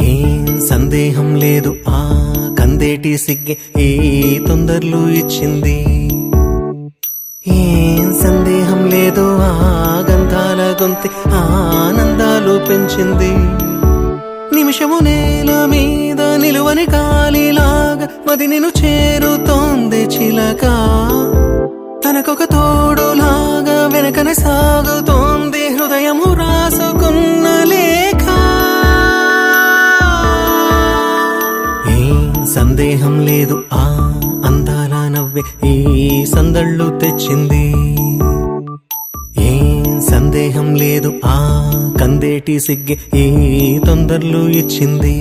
ఏం సందేహం లేదు ఆ కందేటి సిగ్గే ఈ తొందరలు ఇచ్చింది. ఏం సందేహం లేదు ఆ గంధాల గొంతి ఆనందాలు పెంచింది. నిమిషము నేల మీద నిలువని గాలిలాగా మది నిన్ను చేరుతోంది చిలక. తనకొక తోడులాగా వెనకనే సాగుతోంది హృదయము రాసుకున్న లేఖ. ఏం సందేహం లేదు ఆ అందాల నవ్వే ఈ సందళ్ళు తెచ్చింది. ఏం సందేహం లేదు ఆ కందేటి సిగ్గే ఈ తొందరలు ఇచ్చింది.